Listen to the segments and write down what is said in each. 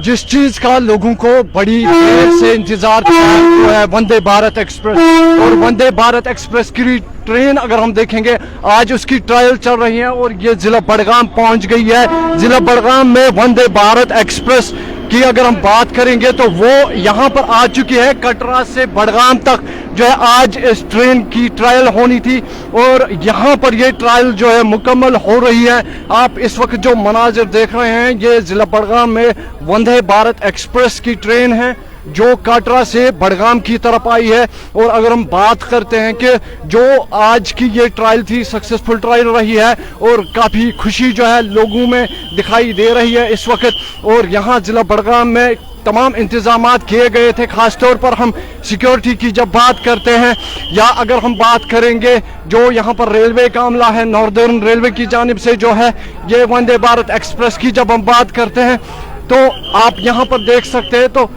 जिस चीज का लोगों को बड़ी देर से इंतजार था वो है वंदे भारत एक्सप्रेस। और वंदे भारत एक्सप्रेस की ट्रेन अगर हम देखेंगे आज उसकी ट्रायल चल रही है और ये जिला बड़गाम पहुंच गई है। जिला बड़गाम में वंदे भारत एक्सप्रेस की अगर हम बात करेंगे तो वो यहाँ पर आ चुकी है। कटरा से बड़गाम तक जो है आज इस ट्रेन की ट्रायल होनी थी और यहाँ पर ये ट्रायल जो है मुकम्मल हो रही है। आप इस वक्त जो मनाजिर देख रहे हैं ये जिला बड़गाम में वंदे भारत एक्सप्रेस की ट्रेन है जो कटरा से बड़गाम की तरफ आई है। और अगर हम बात करते हैं कि जो आज की ये ट्रायल थी सक्सेसफुल ट्रायल रही है और काफ़ी खुशी जो है लोगों में दिखाई दे रही है इस वक्त। और यहाँ जिला बड़गाम में तमाम इंतजामात किए गए थे। खास तौर पर हम सिक्योरिटी की जब बात करते हैं या अगर हम बात करेंगे जो यहाँ पर रेलवे का अमला है नॉर्दर्न रेलवे की जानिब से जो है ये वंदे भारत एक्सप्रेस की जब हम बात करते हैं तो आप यहाँ पर देख सकते हैं तो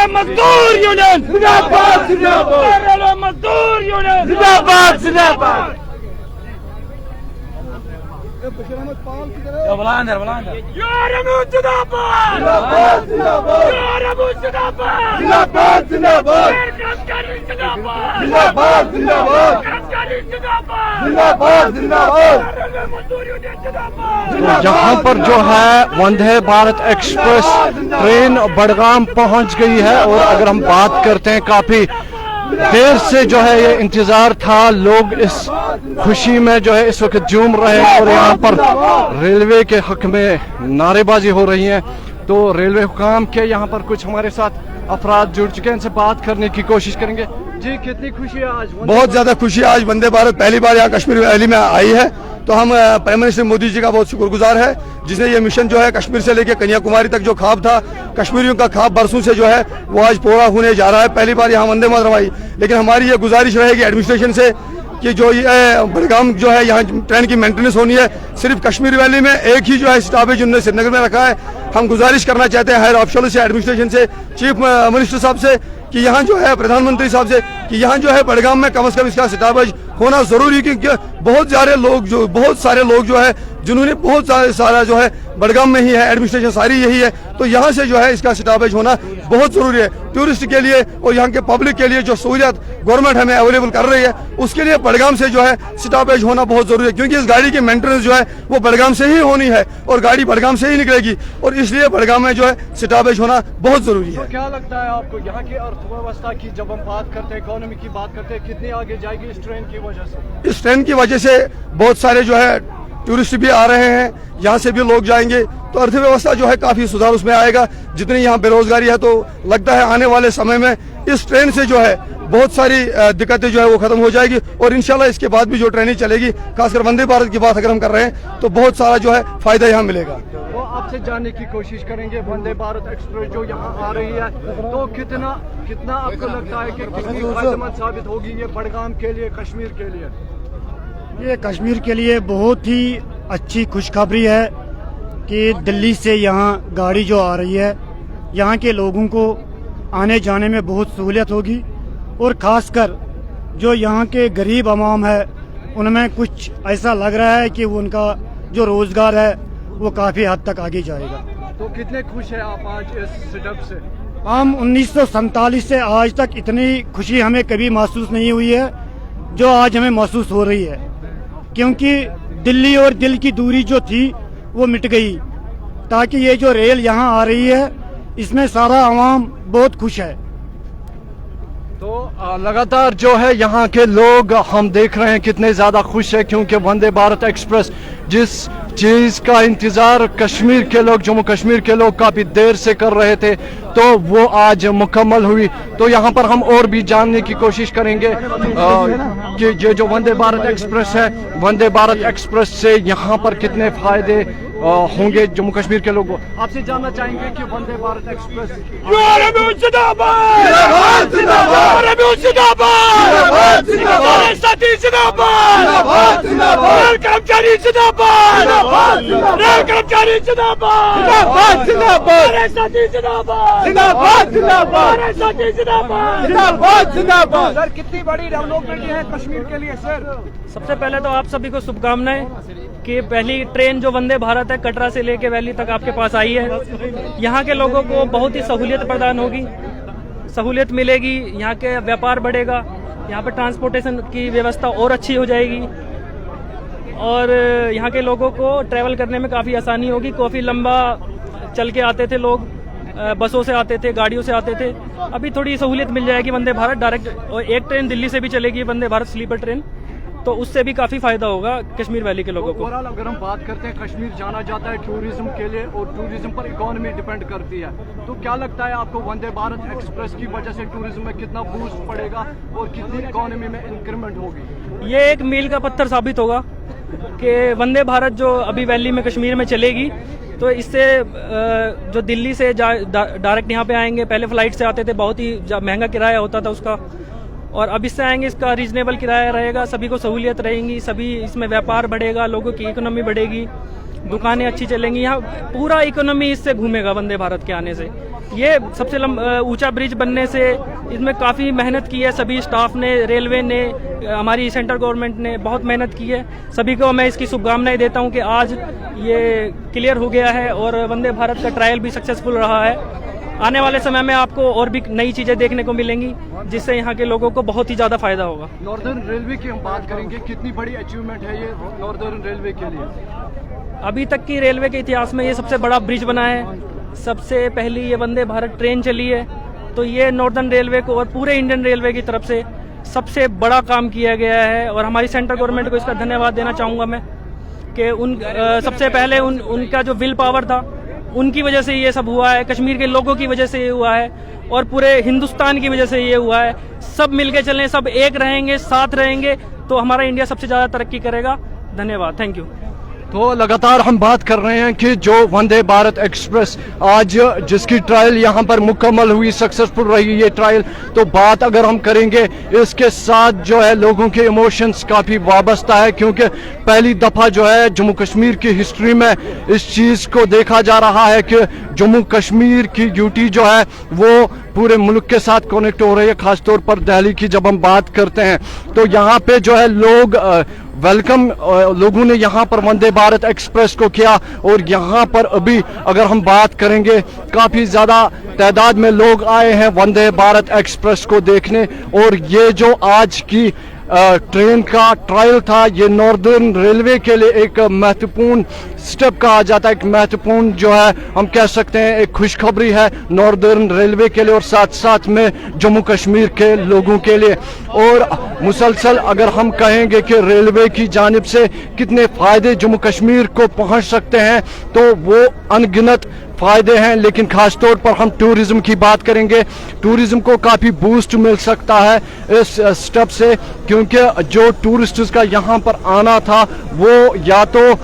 मजदूर यूनियन जिंदाबाद जिंदाबाद मजदूर यूनियन जिंदाबाद जिंदाबाद यहाँ पर जो है वंदे भारत एक्सप्रेस ट्रेन बड़गाम पहुंच गई है। और अगर हम बात करते हैं काफी देर से जो है ये इंतजार था, लोग इस खुशी में जो है इस वक्त झूम रहे हैं और यहाँ पर रेलवे के हक में नारेबाजी हो रही है। तो रेलवे हुकाम के यहाँ पर कुछ हमारे साथ अफराद जुड़ चुके हैं, इनसे बात करने की कोशिश करेंगे। जी कितनी खुशी है आज? बहुत ज्यादा खुशी है। आज वंदे भारत पहली बार यहाँ कश्मीर वैली में आई है तो हम प्राइम मिनिस्टर मोदी जी का बहुत शुक्रगुजार है जिसने ये मिशन जो है कश्मीर से लेकर कन्याकुमारी तक जो ख्वाब था कश्मीरियों का ख्वाब बरसों से जो है वो आज पूरा होने जा रहा है। पहली बार यहाँ वंदे मातरम आई। लेकिन हमारी ये गुजारिश रहेगी एडमिनिस्ट्रेशन से कि जो ये बड़गाम जो है यहाँ ट्रेन की मेंटेनेंस होनी है, सिर्फ कश्मीर वैली में एक ही जो है स्टॉपेज उन्होंने श्रीनगर में रखा है। हम गुजारिश करना चाहते हैं हायर ऑफिशियल से, एडमिनिस्ट्रेशन से, चीफ मिनिस्टर साहब से कि यहाँ जो है प्रधानमंत्री साहब से कि यहाँ जो है बड़गाम में कम से कम इसका स्टॉपेज होना जरूरी, क्योंकि बहुत सारे लोग जो है जिन्होंने बहुत सारा जो है बड़गाम में ही है, एडमिनिस्ट्रेशन सारी यही है, तो यहाँ से जो है इसका स्टॉपेज होना बहुत जरूरी है टूरिस्ट के लिए और यहाँ के पब्लिक के लिए। जो सहूलियत गवर्नमेंट हमें अवेलेबल कर रही है उसके लिए बड़गाम से जो है स्टॉपेज होना बहुत जरूरी है, क्योंकि इस गाड़ी की मेंटेनेंस जो है वो बड़गाम से ही होनी है और गाड़ी बड़गाम से ही निकलेगी और इसलिए बड़गाम में जो है स्टॉपेज होना बहुत जरूरी है। तो क्या लगता है आपको यहाँ की अर्थव्यवस्था की जब हम बात करते हैं, इकोनॉमी की बात करते हैं, कितनी आगे जाएगी इस ट्रेन की वजह से? इस ट्रेन की वजह से बहुत सारे जो है टूरिस्ट भी आ रहे हैं, यहाँ से भी लोग जाएंगे तो अर्थव्यवस्था जो है काफी सुधार उसमें आएगा। जितनी यहाँ बेरोजगारी है तो लगता है आने वाले समय में इस ट्रेन से जो है बहुत सारी दिक्कतें जो है वो खत्म हो जाएगी और इंशाल्लाह इसके बाद भी जो ट्रेनें चलेगी, खासकर वंदे भारत की बात अगर हम कर रहे हैं तो बहुत सारा जो है फायदा यहाँ मिलेगा। तो आपसे जानने की कोशिश करेंगे वंदे भारत एक्सप्रेस जो यहाँ आ रही है तो कितना आपको लगता है कि कितनी फायदेमंद साबित होगी ये बड़गाम के लिए, कश्मीर के लिए? ये कश्मीर के लिए बहुत ही अच्छी खुशखबरी है कि दिल्ली से यहाँ गाड़ी जो आ रही है यहाँ के लोगों को आने जाने में बहुत सहूलियत होगी और ख़ासकर जो यहाँ के गरीब आवाम है उनमें कुछ ऐसा लग रहा है कि वो उनका जो रोज़गार है वो काफ़ी हद तक आगे जाएगा। तो कितने खुश हैं आप आज इस स्टेप से? हम 1947 से आज तक इतनी खुशी हमें कभी महसूस नहीं हुई है। जो आज हमें महसूस हो रही है, क्योंकि दिल्ली और दिल की दूरी जो थी वो मिट गई, ताकि ये जो रेल यहाँ आ रही है इसमें सारा आवाम बहुत खुश है। तो लगातार जो है यहाँ के लोग हम देख रहे हैं कितने ज़्यादा खुश है, क्योंकि वंदे भारत एक्सप्रेस जिस चीज़ का इंतज़ार कश्मीर के लोग, जम्मू कश्मीर के लोग काफ़ी देर से कर रहे थे, तो वो आज मुकम्मल हुई। तो यहाँ पर हम और भी जानने की कोशिश करेंगे कि ये जो वंदे भारत एक्सप्रेस है, वंदे भारत एक्सप्रेस से यहाँ पर कितने फ़ायदे होंगे जम्मू कश्मीर के लोगों। आपसे जानना चाहेंगे कि वंदे भारत एक्सप्रेस सर, कितनी बड़ी डेवलपमेंट है कश्मीर के लिए सर? सबसे पहले तो आप सभी को शुभकामनाएं कि पहली ट्रेन जो वंदे भारत है कटरा से लेके वैली तक आपके पास आई है। यहाँ के लोगों को बहुत ही सहूलियत प्रदान होगी, सहूलियत मिलेगी, यहाँ के व्यापार बढ़ेगा, यहाँ पे ट्रांसपोर्टेशन की व्यवस्था और अच्छी हो जाएगी और यहाँ के लोगों को ट्रैवल करने में काफ़ी आसानी होगी। काफ़ी लंबा चल के आते थे लोग, बसों से आते थे, गाड़ियों से आते थे, अभी थोड़ी सहूलियत मिल जाएगी वंदे भारत डायरेक्ट, और एक ट्रेन दिल्ली से भी चलेगी वंदे भारत स्लीपर ट्रेन, तो उससे भी काफ़ी फायदा होगा कश्मीर वैली के लोगों को। ओवरऑल अगर हम बात करते हैं, कश्मीर जाना जाता है टूरिज्म के लिए और टूरिज्म पर इकोनॉमी डिपेंड करती है, तो क्या लगता है आपको वंदे भारत एक्सप्रेस की वजह से टूरिज्म में कितना बूस्ट पड़ेगा और कितनी इकोनॉमी में इंक्रीमेंट होगी? ये एक मील का पत्थर साबित होगा कि वंदे भारत जो अभी वैली में कश्मीर में चलेगी, तो इससे जो दिल्ली से डायरेक्ट यहाँ पे आएंगे, पहले फ्लाइट से आते थे, बहुत ही महंगा किराया होता था उसका, और अब इससे आएंगे इसका रीजनेबल किराया रहेगा, सभी को सहूलियत रहेंगी, सभी इसमें व्यापार बढ़ेगा, लोगों की इकोनॉमी बढ़ेगी, दुकानें अच्छी चलेंगी, यहाँ पूरा इकोनॉमी इससे घूमेगा वंदे भारत के आने से। ये सबसे ऊंचा ब्रिज बनने से इसमें काफ़ी मेहनत की है सभी स्टाफ ने, रेलवे ने, हमारी सेंट्रल गवर्नमेंट ने बहुत मेहनत की है। सभी को मैं इसकी शुभकामनाएं देता हूं कि आज ये क्लियर हो गया है और वंदे भारत का ट्रायल भी सक्सेसफुल रहा है। आने वाले समय में आपको और भी नई चीज़ें देखने को मिलेंगी, जिससे यहाँ के लोगों को बहुत ही ज़्यादा फायदा होगा। नॉर्दर्न रेलवे की हम बात करेंगे, कितनी बड़ी अचीवमेंट है ये नॉर्दर्न रेलवे के लिए? अभी तक की रेलवे के इतिहास में ये सबसे बड़ा ब्रिज बना है, सबसे पहली ये वंदे भारत ट्रेन चली है, तो ये नॉर्दर्न रेलवे को और पूरे इंडियन रेलवे की तरफ से सबसे बड़ा काम किया गया है, और हमारी सेंट्रल गवर्नमेंट को इसका धन्यवाद देना चाहूँगा मैं कि सबसे पहले उनका जो विल पावर था, उनकी वजह से ये सब हुआ है, कश्मीर के लोगों की वजह से ये हुआ है, और पूरे हिंदुस्तान की वजह से ये हुआ है। सब मिलके चलें, सब एक रहेंगे, साथ रहेंगे, तो हमारा इंडिया सबसे ज़्यादा तरक्की करेगा। धन्यवाद, थैंक यू। तो लगातार हम बात कर रहे हैं कि जो वंदे भारत एक्सप्रेस आज जिसकी ट्रायल यहाँ पर मुकम्मल हुई, सक्सेसफुल रही ये ट्रायल, तो बात अगर हम करेंगे इसके साथ जो है लोगों के इमोशंस काफ़ी वाबस्ता है, क्योंकि पहली दफ़ा जो है जम्मू कश्मीर की हिस्ट्री में इस चीज़ को देखा जा रहा है कि जम्मू कश्मीर की ड्यूटी जो है वो पूरे मुल्क के साथ कनेक्ट हो रही है। खासतौर पर दिल्ली की जब हम बात करते हैं तो यहाँ पे जो है लोग वेलकम, लोगों ने यहाँ पर वंदे भारत एक्सप्रेस को किया, और यहाँ पर अभी अगर हम बात करेंगे काफ़ी ज़्यादा तादाद में लोग आए हैं वंदे भारत एक्सप्रेस को देखने, और ये जो आज की ट्रेन का ट्रायल था, ये नॉर्दर्न रेलवे के लिए एक महत्वपूर्ण स्टेप कहा जाता है, एक महत्वपूर्ण जो है हम कह सकते हैं एक खुशखबरी है नॉर्दर्न रेलवे के लिए और साथ साथ में जम्मू कश्मीर के लोगों के लिए। और मुसलसल अगर हम कहेंगे कि रेलवे की जानिब से कितने फ़ायदे जम्मू कश्मीर को पहुंच सकते हैं, तो वो अनगिनत फ़ायदे हैं, लेकिन ख़ास तौर पर हम टूरिज़्म की बात करेंगे। टूरिज़्म को काफ़ी बूस्ट मिल सकता है इस स्टेप से, क्योंकि जो टूरिस्ट्स का यहाँ पर आना था वो या तो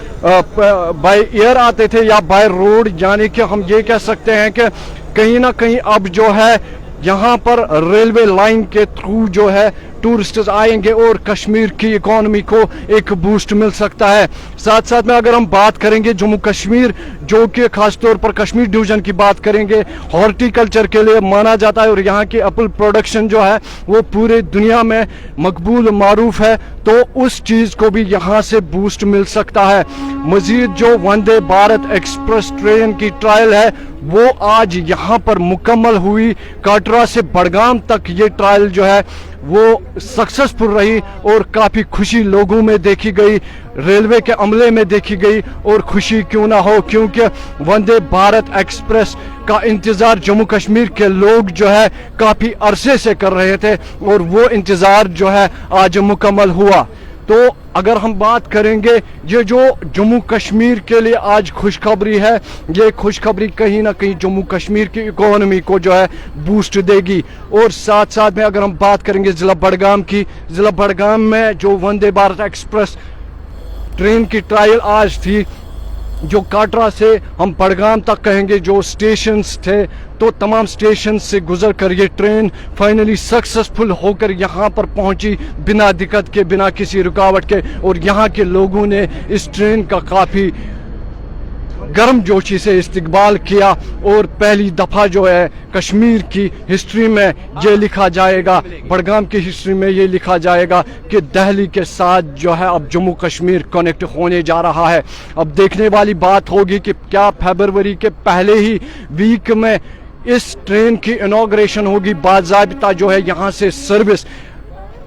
बाय एयर आते थे या बाय रोड, यानी कि हम ये कह सकते हैं कि कहीं ना कहीं अब जो है यहाँ पर रेलवे लाइन के थ्रू जो है टूरिस्ट्स आएंगे और कश्मीर की इकोनॉमी को एक बूस्ट मिल सकता है। साथ साथ में अगर हम बात करेंगे जम्मू कश्मीर, जो कि खासतौर पर कश्मीर डिवीज़न की बात करेंगे, हॉर्टिकल्चर के लिए माना जाता है और यहाँ की एप्पल प्रोडक्शन जो है वो पूरे दुनिया में मकबूल मारूफ है, तो उस चीज़ को भी यहाँ से बूस्ट मिल सकता है। मज़ीद जो वंदे भारत एक्सप्रेस ट्रेन की ट्रायल है वो आज यहाँ पर मुकम्मल हुई, कटरा से बडगाम तक ये ट्रायल जो है वो सक्सेसफुल रही और काफ़ी खुशी लोगों में देखी गई, रेलवे के अमले में देखी गई। और खुशी क्यों ना हो, क्योंकि वंदे भारत एक्सप्रेस का इंतज़ार जम्मू कश्मीर के लोग जो है काफ़ी अरसे से कर रहे थे और वो इंतज़ार जो है आज मुकम्मल हुआ। तो अगर हम बात करेंगे, ये जो जम्मू कश्मीर के लिए आज खुशखबरी है, ये खुशखबरी कहीं ना कहीं जम्मू कश्मीर की इकोनॉमी को जो है बूस्ट देगी। और साथ साथ में अगर हम बात करेंगे ज़िला बडगाम की, ज़िला बडगाम में जो वंदे भारत एक्सप्रेस ट्रेन की ट्रायल आज थी, जो काटरा से हम बडगाम तक कहेंगे जो स्टेशंस थे, तो तमाम स्टेशन से गुजर कर ये ट्रेन फाइनली सक्सेसफुल होकर यहाँ पर पहुँची बिना दिक्कत के, बिना किसी रुकावट के। और यहाँ के लोगों ने इस ट्रेन का काफ़ी गर्म जोशी से इस्तकबाल किया और पहली दफ़ा जो है कश्मीर की हिस्ट्री में ये लिखा जाएगा, बडगाम की हिस्ट्री में ये लिखा जाएगा कि दिल्ली के साथ जो है अब जम्मू कश्मीर कनेक्ट होने जा रहा है। अब देखने वाली बात होगी कि क्या फरवरी के पहले ही वीक में इस ट्रेन की इनॉग्रेशन होगी, बाज़ाबिता जो है यहाँ से सर्विस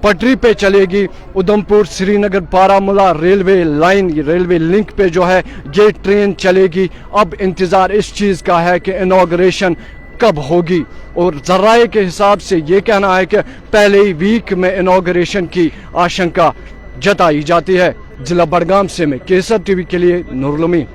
पटरी पे चलेगी, Udhampur Srinagar Baramulla railway line, railway link पे जो है ये ट्रेन चलेगी। अब इंतज़ार इस चीज़ का है कि इनॉग्रेशन कब होगी, और ज़राए के हिसाब से ये कहना है कि पहले ही वीक में इनॉग्रेशन की आशंका जताई जाती है। जिला बडगाम से मैं केसर टीवी के लिए नूरुल अमीन।